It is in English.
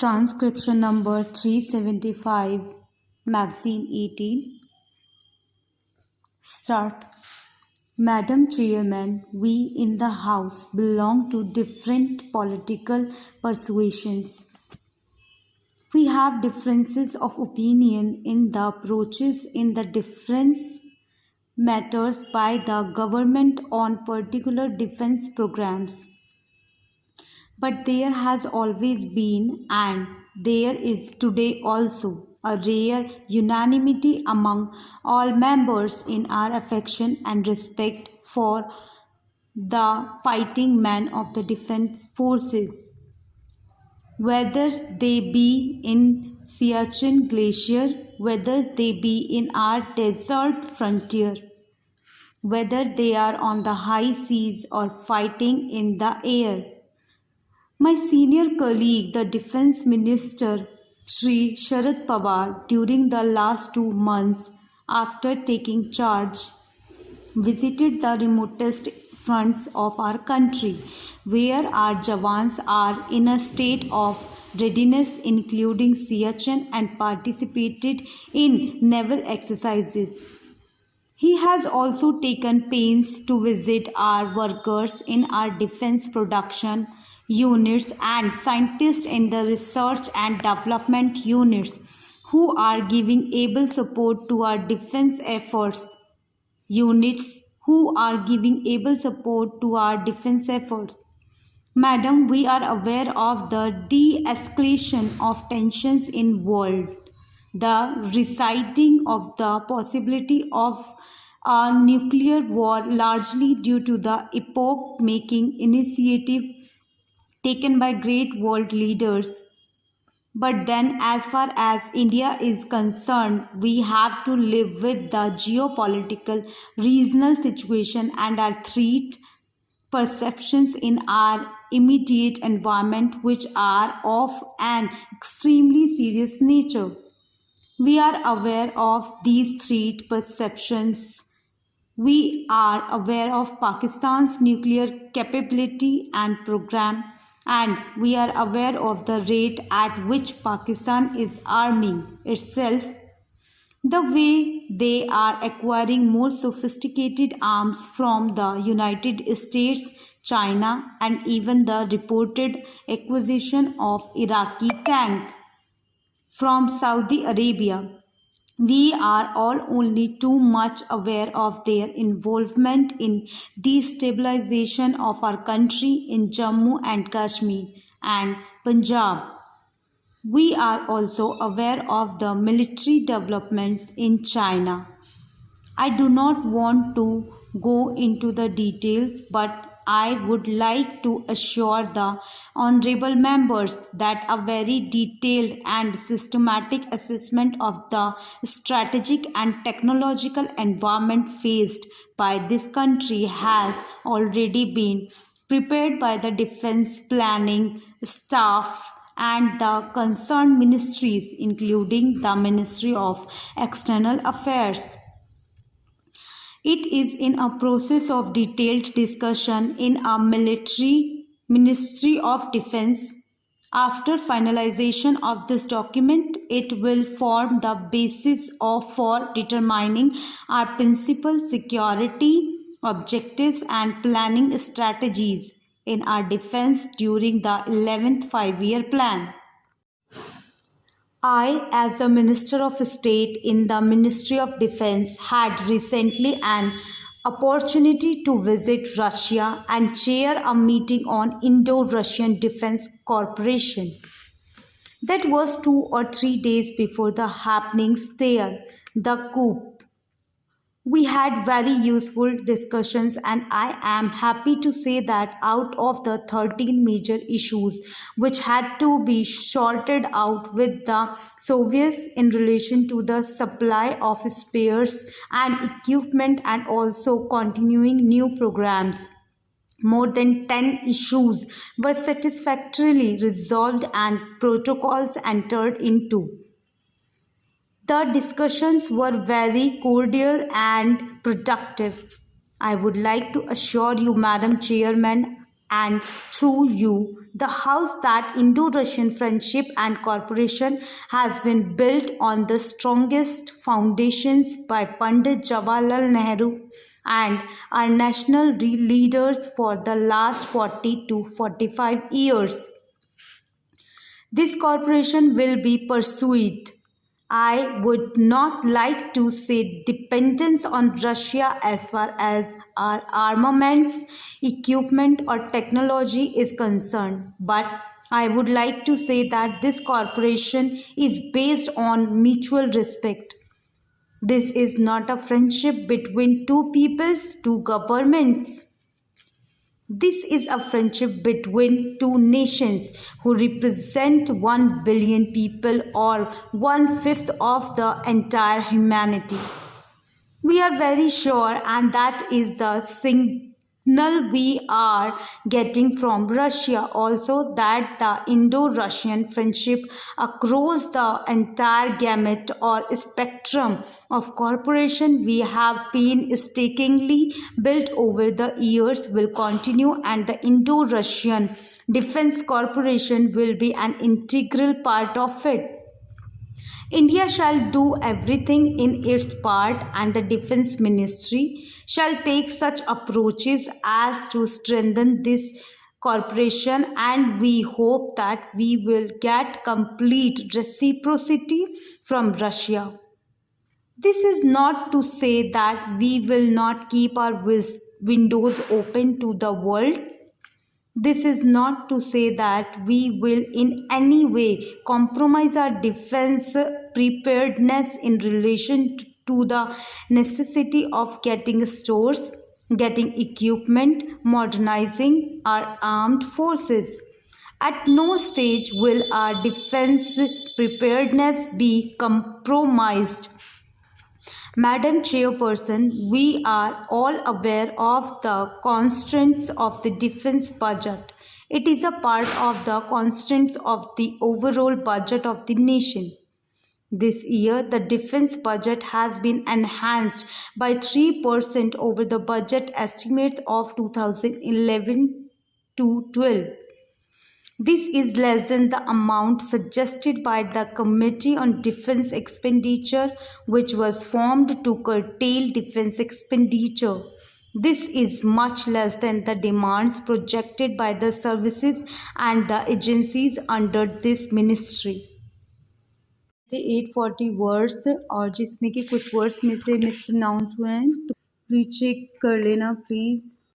Transcription number 375, Magazine 18. Start. Madam Chairman, we in the House belong to different political persuasions. We have differences of opinion in the approaches in the difference matters by the government on particular defense programs. But there has always been, and there is today also, a rare unanimity among all members in our affection and respect for the fighting men of the defense forces. Whether they be in Siachen Glacier, whether they be in our desert frontier, whether they are on the high seas or fighting in the air. My senior colleague, the Defense Minister, Shri Sharad Pawar, during the last 2 months after taking charge, visited the remotest fronts of our country, where our Jawans are in a state of readiness, including Siachen, and participated in naval exercises. He has also taken pains to visit our workers in our defense production units and scientists in the research and development units who are giving able support to our defense efforts. Madam, we are aware of the de-escalation of tensions in world, the reciting of the possibility of a nuclear war largely due to the epoch-making initiative taken by great world leaders. But then, as far as India is concerned, we have to live with the geopolitical regional situation and our threat perceptions in our immediate environment, which are of an extremely serious nature. We are aware of these threat perceptions. We are aware of Pakistan's nuclear capability and program, and we are aware of the rate at which Pakistan is arming itself, the way they are acquiring more sophisticated arms from the United States, China, and even the reported acquisition of Iraqi tank from Saudi Arabia. We are all only too much aware of their involvement in destabilization of our country in Jammu and Kashmir and Punjab. We are also aware of the military developments in China. I do not want to go into the details, but I would like to assure the honorable members that a very detailed and systematic assessment of the strategic and technological environment faced by this country has already been prepared by the defense planning staff and the concerned ministries, including the Ministry of External Affairs. It is in a process of detailed discussion in a Ministry of Defense. After finalization of this document, it will form the basis for determining our principal security objectives and planning strategies in our defense during the 11th five-year plan. I, as the Minister of State in the Ministry of Defense, had recently an opportunity to visit Russia and chair a meeting on Indo-Russian Defense Cooperation. That was 2 or 3 days before the happenings there, the coup. We had very useful discussions, and I am happy to say that out of the 13 major issues which had to be sorted out with the Soviets in relation to the supply of spares and equipment and also continuing new programs, more than 10 issues were satisfactorily resolved and protocols entered into. The discussions were very cordial and productive. I would like to assure you, Madam Chairman, and through you, the house that Indo-Russian friendship and cooperation has been built on the strongest foundations by Pandit Jawaharlal Nehru and our national leaders for the last 40 to 45 years. This cooperation will be pursued. I would not like to say dependence on Russia as far as our armaments, equipment, or technology is concerned, but I would like to say that this cooperation is based on mutual respect. This is not a friendship between two peoples, two governments. This is a friendship between two nations who represent 1 billion people or one-fifth of the entire humanity. We are very sure, and that is the signal we are getting from Russia also, that the Indo-Russian friendship across the entire gamut or spectrum of cooperation we have painstakingly built over the years will continue, and the Indo-Russian Defense Corporation will be an integral part of it. India shall do everything in its part, and the Defence Ministry shall take such approaches as to strengthen this cooperation, and we hope that we will get complete reciprocity from Russia. This is not to say that we will not keep our windows open to the world. This is not to say that we will in any way compromise our defense preparedness in relation to the necessity of getting stores, getting equipment, modernizing our armed forces. At no stage will our defense preparedness be compromised. Madam Chairperson, we are all aware of the constraints of the defense budget. It is a part of the constraints of the overall budget of the nation. This year, the defense budget has been enhanced by 3% over the budget estimates of 2011 to 12. This is less than the amount suggested by the Committee on Defense Expenditure, which was formed to curtail defense expenditure. This is much less than the demands projected by the services and the agencies under this ministry. 840 words और जिसमें कि कुछ words में से mispronounce हुए हैं, तो recheck कर लेना प्लीज़.